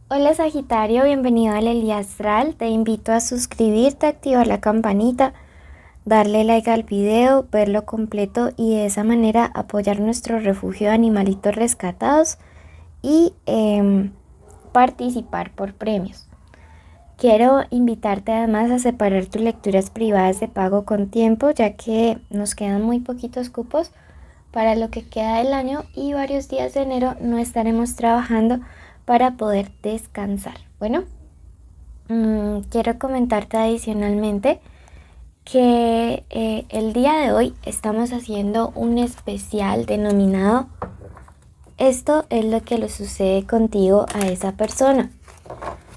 Hola Sagitario, bienvenido al Elía Astral. Te invito a suscribirte, activar la campanita, darle like al video, verlo completo y de esa manera apoyar nuestro refugio de animalitos rescatados y participar por premios. Quiero invitarte además a separar tus lecturas privadas de pago con tiempo, ya que nos quedan muy poquitos cupos para lo que queda del año y varios días de enero no estaremos trabajando para poder descansar. Bueno, quiero comentarte adicionalmente que el día de hoy estamos haciendo un especial denominado "Esto es lo que le sucede contigo a esa persona".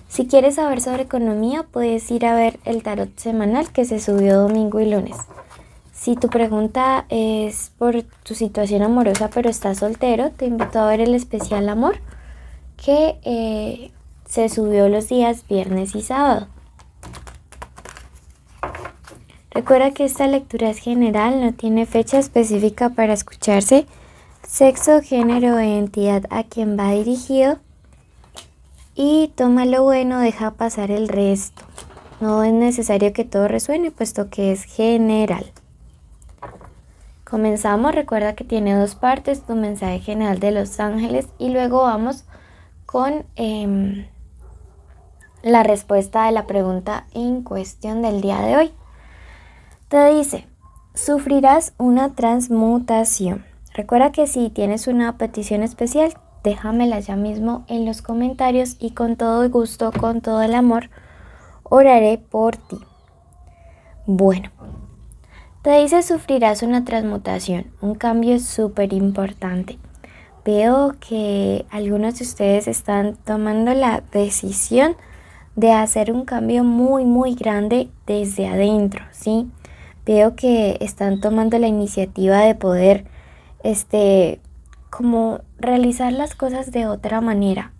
Si quieres saber sobre economía, puedes ir a ver el tarot semanal que se subió domingo y lunes. Si tu pregunta es por tu situación amorosa pero estás soltero, te invito a ver el especial amor que se subió los días viernes y sábado. Recuerda que esta lectura es general, no tiene fecha específica para escucharse, sexo, género o identidad a quien va dirigido, y toma lo bueno, deja pasar el resto. No es necesario que todo resuene, puesto que es general. Comenzamos, recuerda que tiene dos partes, tu mensaje general de los ángeles y luego vamos con la respuesta de la pregunta en cuestión del día de hoy. Te dice, sufrirás una transmutación. Recuerda que si tienes una petición especial, déjamela ya mismo en los comentarios y con todo el gusto, con todo el amor, oraré por ti. Bueno, te dice sufrirás una transmutación, un cambio súper importante. Veo que algunos de ustedes están tomando la decisión de hacer un cambio muy grande desde adentro, ¿sí? Veo que están tomando la iniciativa de poder, como realizar las cosas de otra manera.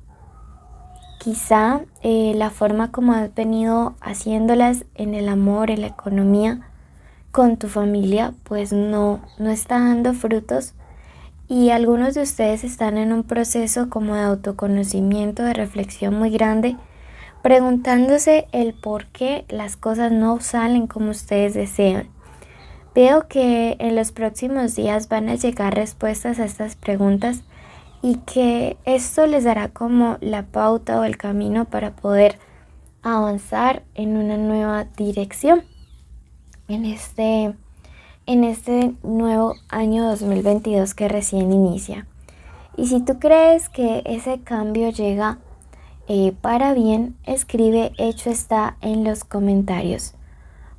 Quizá la forma como has venido haciéndolas en el amor, en la economía, con tu familia, pues no está dando frutos. Y algunos de ustedes están en un proceso como de autoconocimiento, de reflexión muy grande, preguntándose el por qué las cosas no salen como ustedes desean. Veo que en los próximos días van a llegar respuestas a estas preguntas y que esto les dará como la pauta o el camino para poder avanzar en una nueva dirección en este nuevo año 2022 que recién inicia. Y si tú crees que ese cambio llega para bien, escribe "hecho está" en los comentarios.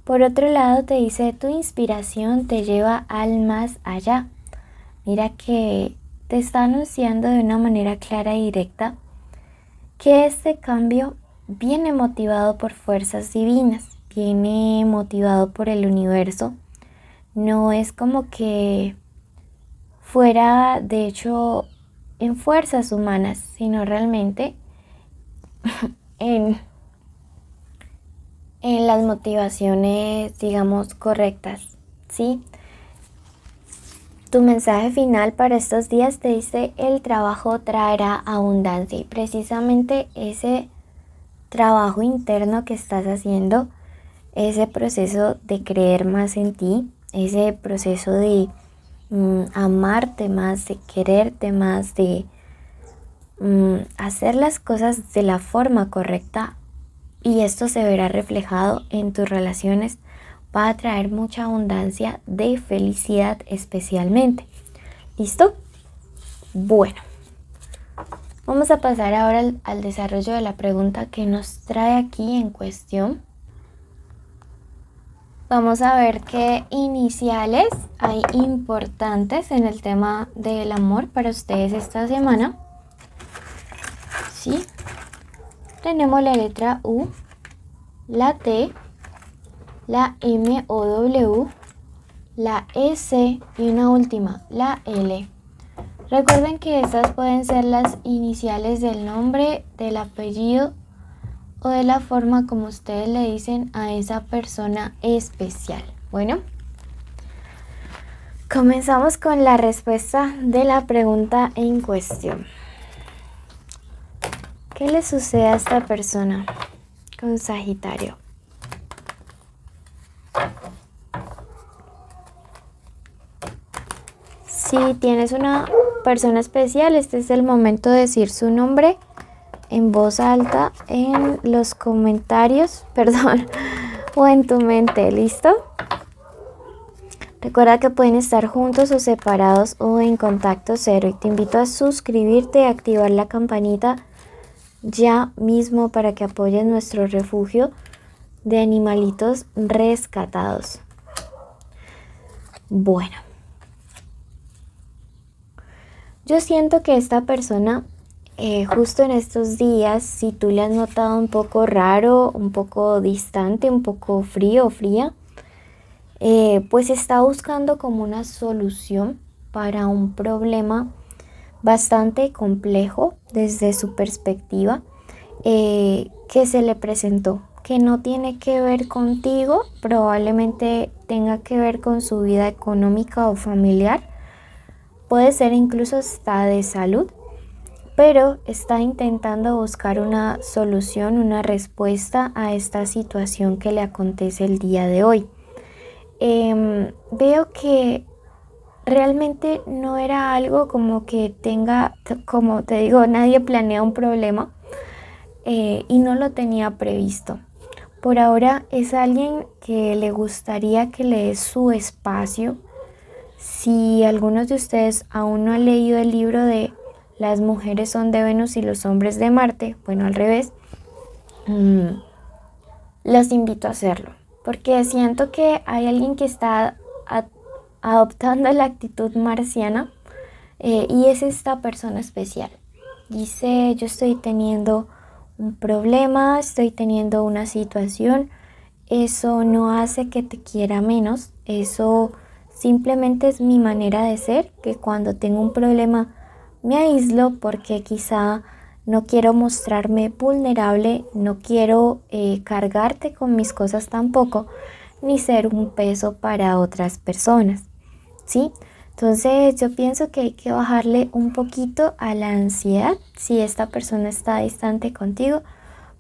Por otro lado, te dice tu inspiración te lleva al más allá. Mira que te está anunciando de una manera clara y directa que este cambio viene motivado por fuerzas divinas, viene motivado por el universo. No es como que fuera de hecho en fuerzas humanas, sino realmente en las motivaciones, digamos, correctas, ¿sí? Tu mensaje final para estos días te dice el trabajo traerá abundancia, y precisamente ese trabajo interno que estás haciendo, ese proceso de creer más en ti, ese proceso de amarte más, de quererte más, de hacer las cosas de la forma correcta, y esto se verá reflejado en tus relaciones, va a traer mucha abundancia de felicidad especialmente. ¿Listo? Bueno, vamos a pasar ahora al desarrollo de la pregunta que nos trae aquí en cuestión. Vamos a ver qué iniciales hay importantes en el tema del amor para ustedes esta semana. ¿Sí? Tenemos la letra U, la T, la M o W, la S y una última, la L. Recuerden que estas pueden ser las iniciales del nombre, del apellido o de la forma como ustedes le dicen a esa persona especial. Bueno, comenzamos con la respuesta de la pregunta en cuestión. Ok, ¿Qué le sucede a esta persona con Sagitario? Si tienes una persona especial, este es el momento de decir su nombre en voz alta en los comentarios, perdón, o en tu mente, ¿listo? Recuerda que pueden estar juntos o separados o en contacto cero y te invito a suscribirte y activar la campanita ya mismo para que apoyes nuestro refugio de animalitos rescatados. Bueno, yo siento que esta persona justo en estos días, si tú le has notado un poco raro, un poco distante, un poco frío o fría, pues está buscando como una solución para un problema bastante complejo desde su perspectiva que se le presentó, que no tiene que ver contigo, probablemente tenga que ver con su vida económica o familiar, puede ser incluso hasta de salud, pero está intentando buscar una solución, una respuesta a esta situación que le acontece el día de hoy. Veo que realmente no era algo como que tenga, como te digo, nadie planea un problema y no lo tenía previsto. Por ahora es alguien que le gustaría que le dé su espacio. Si algunos de ustedes aún no han leído el libro de Las mujeres son de Venus y los hombres de Marte, bueno, al revés, los invito a hacerlo. Porque siento que hay alguien que está adoptando la actitud marciana y es esta persona especial. Dice, yo estoy teniendo un problema, estoy teniendo una situación, eso no hace que te quiera menos, eso simplemente es mi manera de ser, que cuando tengo un problema me aíslo porque quizá no quiero mostrarme vulnerable, no quiero cargarte con mis cosas tampoco, ni ser un peso para otras personas, ¿sí? Entonces yo pienso que hay que bajarle un poquito a la ansiedad si esta persona está distante contigo,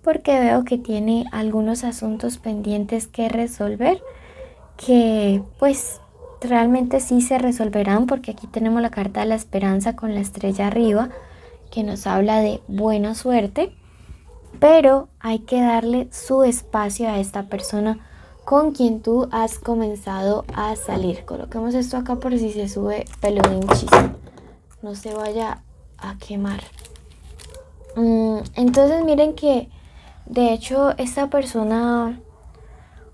porque veo que tiene algunos asuntos pendientes que resolver, que pues realmente sí se resolverán, porque aquí tenemos la carta de la esperanza con la estrella arriba, que nos habla de buena suerte, pero hay que darle su espacio a esta persona con quien tú has comenzado a salir. Coloquemos esto acá por si se sube peludinchis, no se vaya a quemar. Entonces miren que de hecho esta persona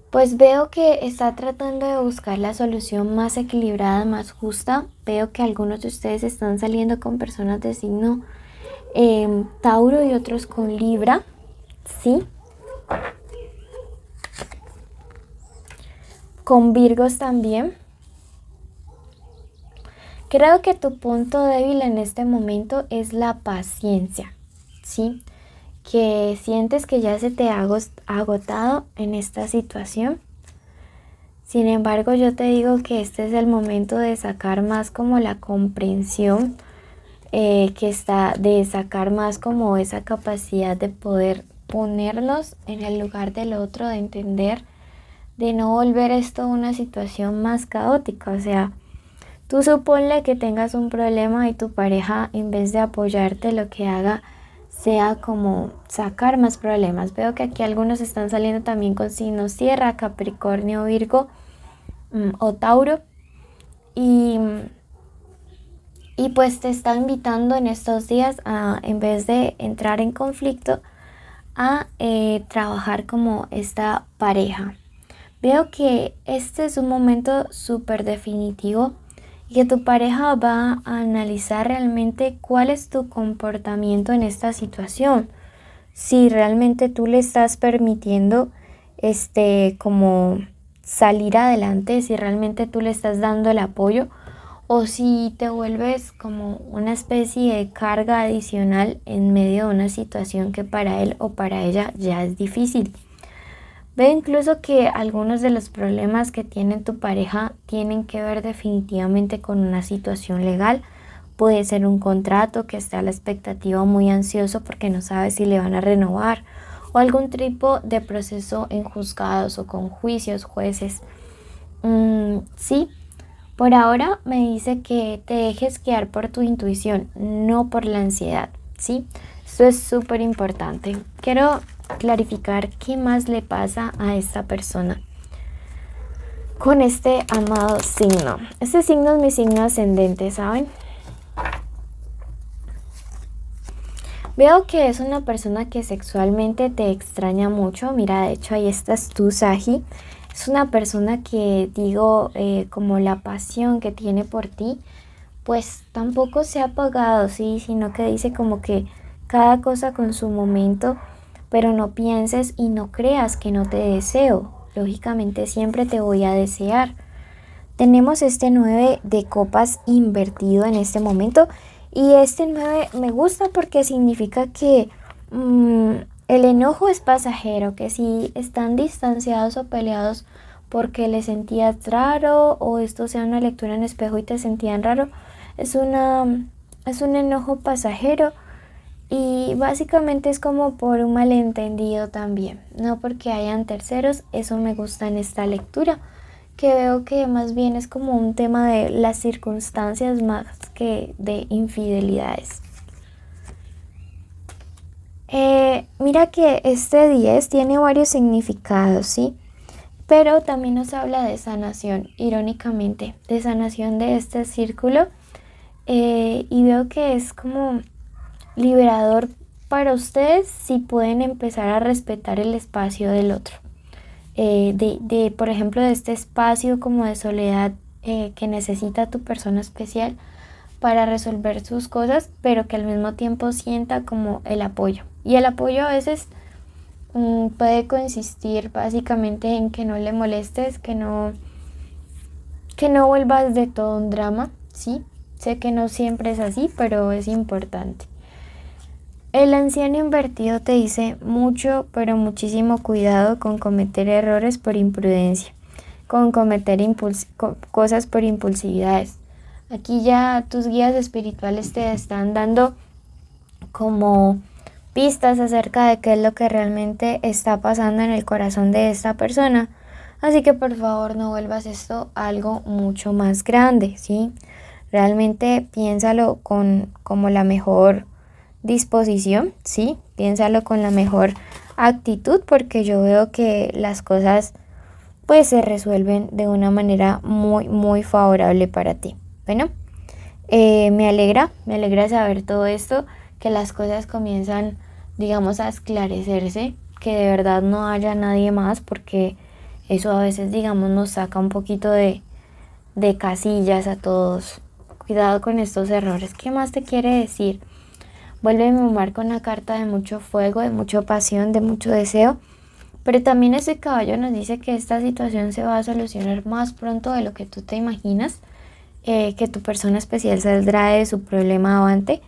pues veo que está tratando de buscar la solución más equilibrada, más justa. Veo que algunos de ustedes están saliendo con personas de signo Tauro y otros con Libra, ¿sí? Con Virgos también. Creo que tu punto débil en este momento es la paciencia, ¿sí? Que sientes que ya se te ha agotado en esta situación. Sin embargo, yo te digo que este es el momento de sacar más como la comprensión, de sacar más como esa capacidad de poder ponernos en el lugar del otro, de entender, de no volver esto una situación más caótica. O sea, tú suponle que tengas un problema y tu pareja, en vez de apoyarte, lo que haga sea como sacar más problemas. Veo que aquí algunos están saliendo también con signos tierra, Capricornio, Virgo o Tauro. Y pues te está invitando en estos días a, en vez de entrar en conflicto, a trabajar como esta pareja. Veo que este es un momento súper definitivo y que tu pareja va a analizar realmente cuál es tu comportamiento en esta situación. Si realmente tú le estás permitiendo como salir adelante, si realmente tú le estás dando el apoyo o si te vuelves como una especie de carga adicional en medio de una situación que para él o para ella ya es difícil. Veo incluso que algunos de los problemas que tiene tu pareja tienen que ver definitivamente con una situación legal, puede ser un contrato que esté a la expectativa o muy ansioso porque no sabe si le van a renovar, o algún tipo de proceso en juzgados o con juicios, jueces. Sí, por ahora me dice que te dejes guiar por tu intuición, no por la ansiedad, ¿sí? Esto es súper importante. Quiero clarificar qué más le pasa a esta persona con este amado signo. Este signo es mi signo ascendente, ¿saben? Veo que es una persona que sexualmente te extraña mucho. Mira, de hecho ahí estás tú, Saji. Es una persona que digo, como la pasión que tiene por ti, pues tampoco se ha apagado, ¿sí? Sino que dice como que cada cosa con su momento, pero no pienses y no creas que no te deseo. Lógicamente siempre te voy a desear. Tenemos este 9 de copas invertido en este momento y este 9 me gusta porque significa que el enojo es pasajero, que si están distanciados o peleados porque le sentías raro o esto sea una lectura en espejo y te sentían raro, es un enojo pasajero y básicamente es como por un malentendido también, no porque hayan terceros. Eso me gusta en esta lectura, que veo que más bien es como un tema de las circunstancias más que de infidelidades. Mira que este 10 tiene varios significados, ¿sí? Pero también nos habla de sanación, irónicamente, de sanación de este círculo. Y veo que es como liberador para ustedes si pueden empezar a respetar el espacio del otro. Por ejemplo, de este espacio como de soledad que necesita tu persona especial para resolver sus cosas, pero que al mismo tiempo sienta como el apoyo. Y el apoyo a veces puede consistir básicamente en que no le molestes, que no vuelvas de todo un drama, ¿sí? Sé que no siempre es así, pero es importante. El anciano invertido te dice mucho, pero muchísimo cuidado con cometer errores por imprudencia, con cometer cosas por impulsividades. Aquí ya tus guías espirituales te están dando como pistas acerca de qué es lo que realmente está pasando en el corazón de esta persona. Así que por favor no vuelvas esto algo mucho más grande, ¿sí? Realmente piénsalo con como la mejor disposición, ¿sí? Piénsalo con la mejor actitud porque yo veo que las cosas pues se resuelven de una manera muy muy favorable para ti. Bueno, me alegra saber todo esto, que las cosas comienzan, digamos, a esclarecerse, que de verdad no haya nadie más, porque eso a veces, digamos, nos saca un poquito de casillas a todos. Cuidado con estos errores. ¿Qué más te quiere decir? Vuelve a mamar con una carta de mucho fuego, de mucha pasión, de mucho deseo. Pero también ese caballo nos dice que esta situación se va a solucionar más pronto de lo que tú te imaginas, que tu persona especial saldrá de su problema avante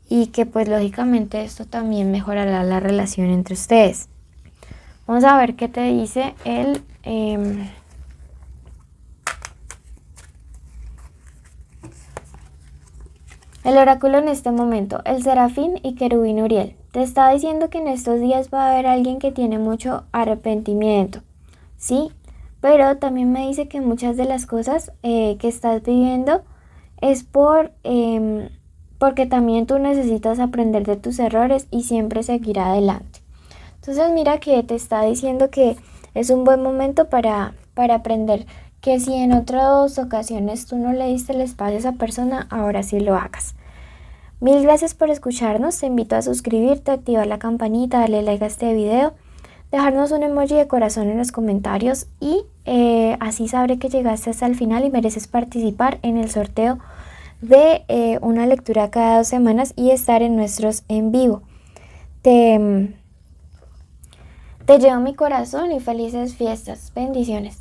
y que pues lógicamente esto también mejorará la relación entre ustedes. Vamos a ver qué te dice el oráculo en este momento. El serafín y querubín Uriel te está diciendo que en estos días va a haber alguien que tiene mucho arrepentimiento, ¿sí? Pero también me dice que muchas de las cosas que estás viviendo es porque también tú necesitas aprender de tus errores y siempre seguir adelante. Entonces mira que te está diciendo que es un buen momento para aprender, que si en otras ocasiones tú no le diste el espacio a esa persona, ahora sí lo hagas. Mil gracias por escucharnos. Te invito a suscribirte, activar la campanita, darle like a este video, dejarnos un emoji de corazón en los comentarios y así sabré que llegaste hasta el final y mereces participar en el sorteo de una lectura cada 2 semanas y estar en nuestros en vivo. Te llevo mi corazón y felices fiestas. Bendiciones.